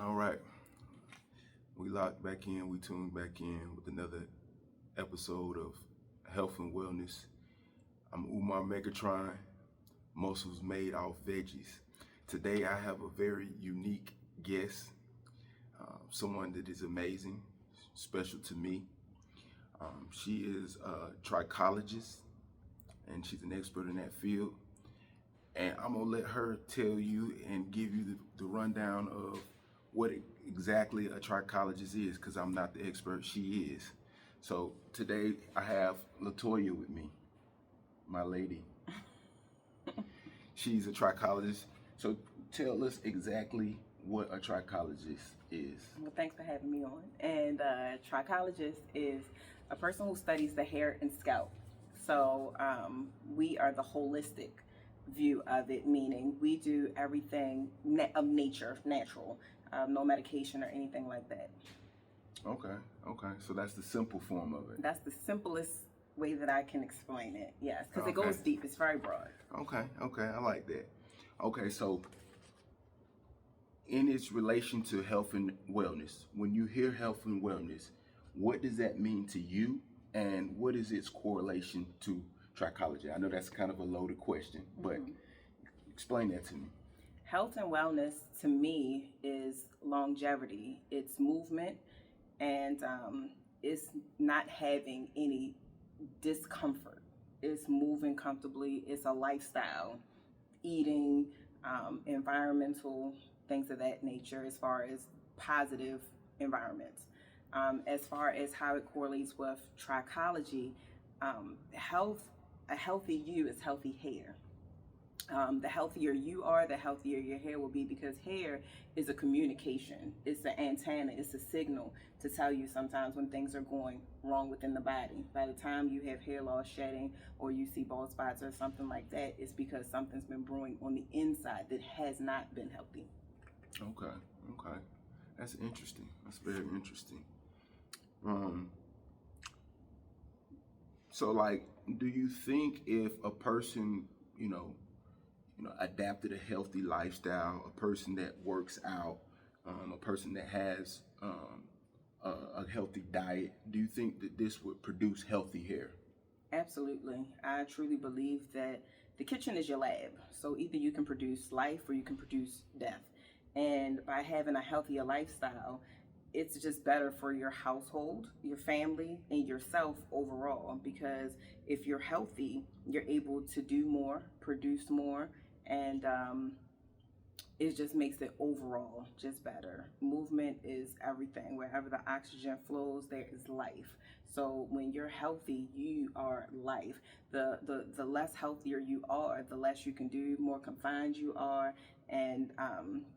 All right, we locked back in, we tuned back in with another episode of Health and Wellness. I'm Umar Megatron, muscles made off veggies. Today I have a very unique guest, someone that is amazing, special to me. She is a trichologist and she's an expert in that field. And I'm gonna let her tell you and give you the rundown of what exactly a trichologist is, because I'm not the expert, she is. So today I have Latoya with me, my lady. She's a trichologist. So tell us exactly what a trichologist is. Well, thanks for having me on. And trichologist is a person who studies the hair and scalp. So we are the holistic view of it, meaning we do everything of nature, natural, no medication or anything like that. Okay. So that's the simple form of it. That's the simplest way that I can explain it. Yes, because it goes deep. It's very broad. Okay. I like that. Okay, so in its relation to health and wellness, when you hear health and wellness, what does that mean to you, and what is its correlation to trichology? I know that's kind of a loaded question, but explain that to me. Health and wellness to me is longevity, it's movement, and it's not having any discomfort. It's moving comfortably, it's a lifestyle, eating, environmental things of that nature, as far as positive environments. As far as how it correlates with trichology, a healthy you is healthy hair. The healthier you are, the healthier your hair will be, because hair is a communication. It's an antenna, it's a signal to tell you sometimes when things are going wrong within the body. By the time you have hair loss, shedding, or you see bald spots or something like that, it's because something's been brewing on the inside that has not been healthy. Okay. That's interesting. That's very interesting. So like, do you think if a person, adapted a healthy lifestyle, a person that works out, a person that has a healthy diet, do you think that this would produce healthy hair? Absolutely. I truly believe that the kitchen is your lab. So either you can produce life or you can produce death. And by having a healthier lifestyle, it's just better for your household, your family, and yourself overall. Because if you're healthy, you're able to do more, produce more, and it just makes it overall just better. Movement is everything. Wherever the oxygen flows, there is life. So when you're healthy, you are life. The less healthier you are, the less you can do, more confined you are, and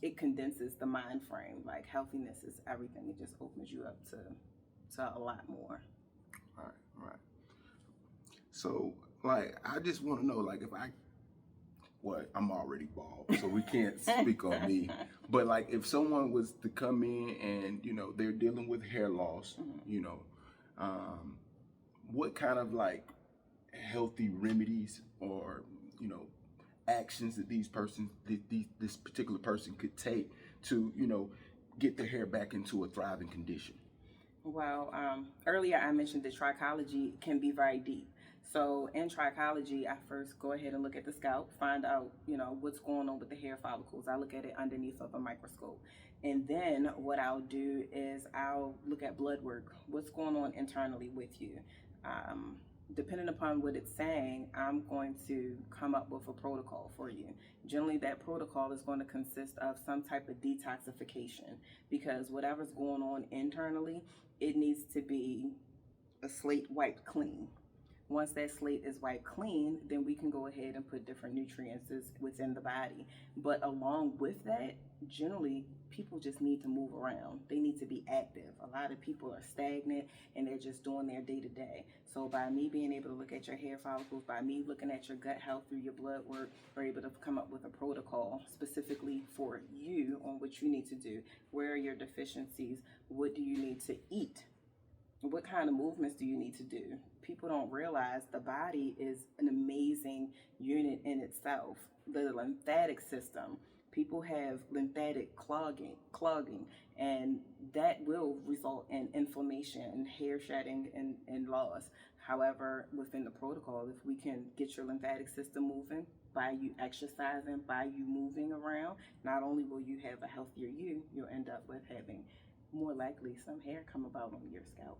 it condenses the mind frame. Like, healthiness is everything. It just opens you up to a lot more. Right. So, like, I just want to know, like, I'm already bald, so we can't speak on me. But like, if someone was to come in and, they're dealing with hair loss, what kind of like healthy remedies or, actions that this particular person could take to, get their hair back into a thriving condition? Well, earlier I mentioned that trichology can be very deep. So in trichology, I first go ahead and look at the scalp, find out, what's going on with the hair follicles. I look at it underneath of a microscope. And then what I'll do is I'll look at blood work. What's going on internally with you? Depending upon what it's saying, I'm going to come up with a protocol for you. Generally, that protocol is going to consist of some type of detoxification, because whatever's going on internally, it needs to be a slate wiped clean. Once that slate is wiped clean, then we can go ahead and put different nutrients within the body. But along with that, generally, people just need to move around. They need to be active. A lot of people are stagnant and they're just doing their day-to-day. So by me being able to look at your hair follicles, by me looking at your gut health through your blood work, we're able to come up with a protocol specifically for you on what you need to do. Where are your deficiencies? What do you need to eat? What kind of movements do you need to do? People don't realize the body is an amazing unit in itself. The lymphatic system, People have lymphatic clogging, and that will result in inflammation, hair shedding, and loss. However, within the protocol, if we can get your lymphatic system moving by you exercising, by you moving around, not only will you have a healthier you, you'll end up with having more likely some hair come about on your scalp.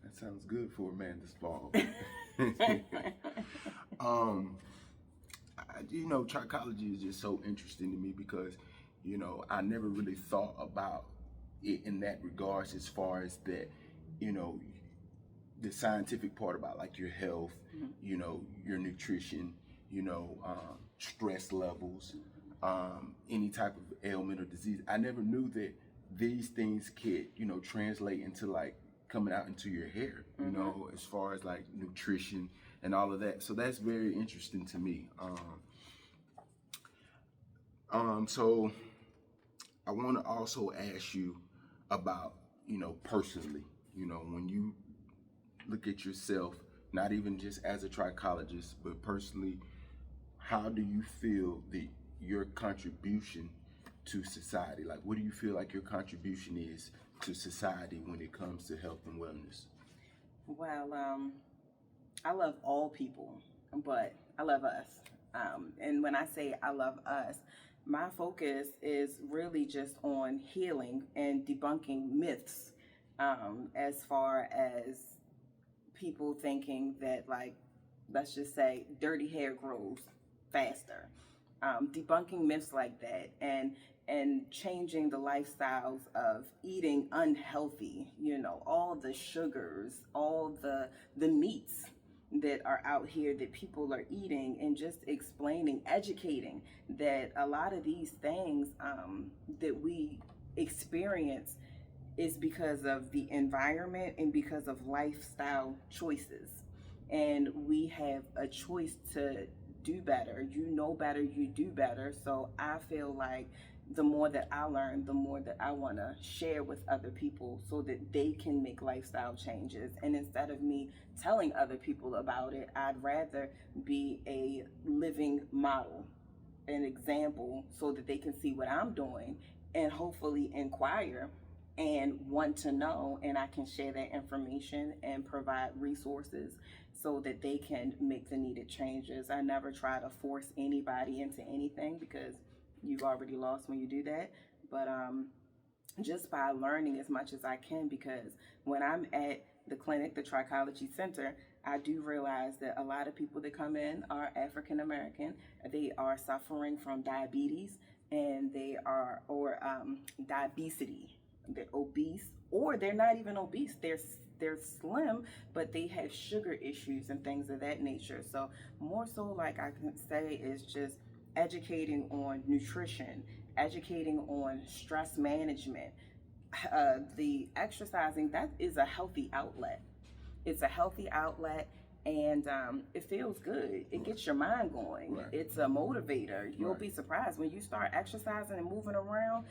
That sounds good for Amanda's fall. Trichology is just so interesting to me because, I never really thought about it in that regards as far as that, the scientific part about like your health, your nutrition, stress levels, any type of ailment or disease. I never knew that these things could, translate into like coming out into your hair, as far as like nutrition and all of that. So that's very interesting to me. So I want to also ask you about, personally, when you look at yourself, not even just as a trichologist, but personally, how do you feel that your contribution to society, like what do you feel like your contribution is to society when it comes to health and wellness? Well, I love all people, but I love us. And when I say I love us, my focus is really just on healing and debunking myths, as far as people thinking that, like, let's just say dirty hair grows faster. Debunking myths like that, and changing the lifestyles of eating unhealthy, all the sugars, all the meats that are out here that people are eating, and just explaining, educating that a lot of these things that we experience is because of the environment and because of lifestyle choices. And we have a choice to do better. You know better, you do better. So I feel like the more that I learn, the more that I want to share with other people so that they can make lifestyle changes. And instead of me telling other people about it, I'd rather be a living model, an example, so that they can see what I'm doing and hopefully inquire and want to know, and I can share that information and provide resources so that they can make the needed changes. I never try to force anybody into anything because you've already lost when you do that. But just by learning as much as I can, because when I'm at the clinic, the Trichology Center, I do realize that a lot of people that come in are African American. They are suffering from diabetes, and they are, or diabesity. They're obese, or they're not even obese. They're slim, but they have sugar issues and things of that nature. So more so, like I can say, is just educating on nutrition, educating on stress management, the exercising. That is a healthy outlet. It's a healthy outlet, and it feels good. It gets your mind going. Right. It's a motivator. You'll Right. be surprised when you start exercising and moving around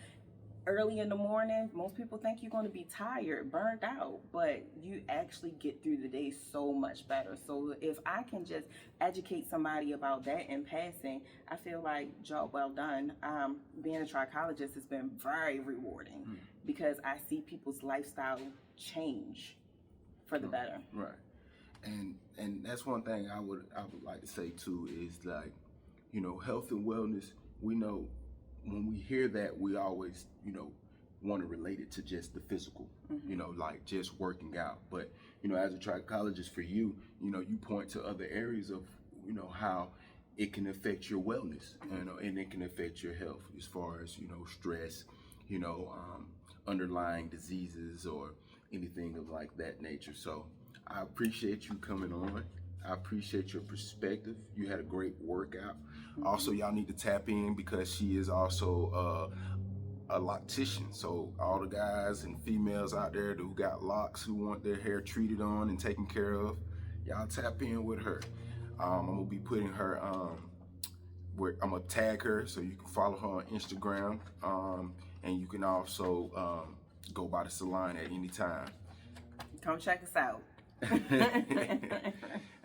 early in the morning. Most people think you're going to be tired, burned out, but you actually get through the day so much better. So if I can just educate somebody about that in passing, I feel like job well done. Being a trichologist has been very rewarding because I see people's lifestyle change for the better. Right. And that's one thing I would like to say too, is like, health and wellness, we know when we hear that, we always, want to relate it to just the physical, like just working out. But, as a trichologist for you, you point to other areas of, how it can affect your wellness, and it can affect your health as far as, stress, underlying diseases or anything of like that nature. So I appreciate you coming on. I appreciate your perspective. You had a great workout. Also, y'all need to tap in because she is also a loctician. So all the guys and females out there who got locks, who want their hair treated on and taken care of, y'all tap in with her. I'm gonna be putting her, I'm gonna tag her so you can follow her on Instagram, and you can also go by the salon at any time. Come check us out.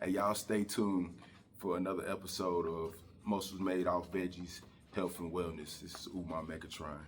Hey, y'all stay tuned for another episode of Muscles Made Off Veggies. health and wellness. This is Umar Megatron.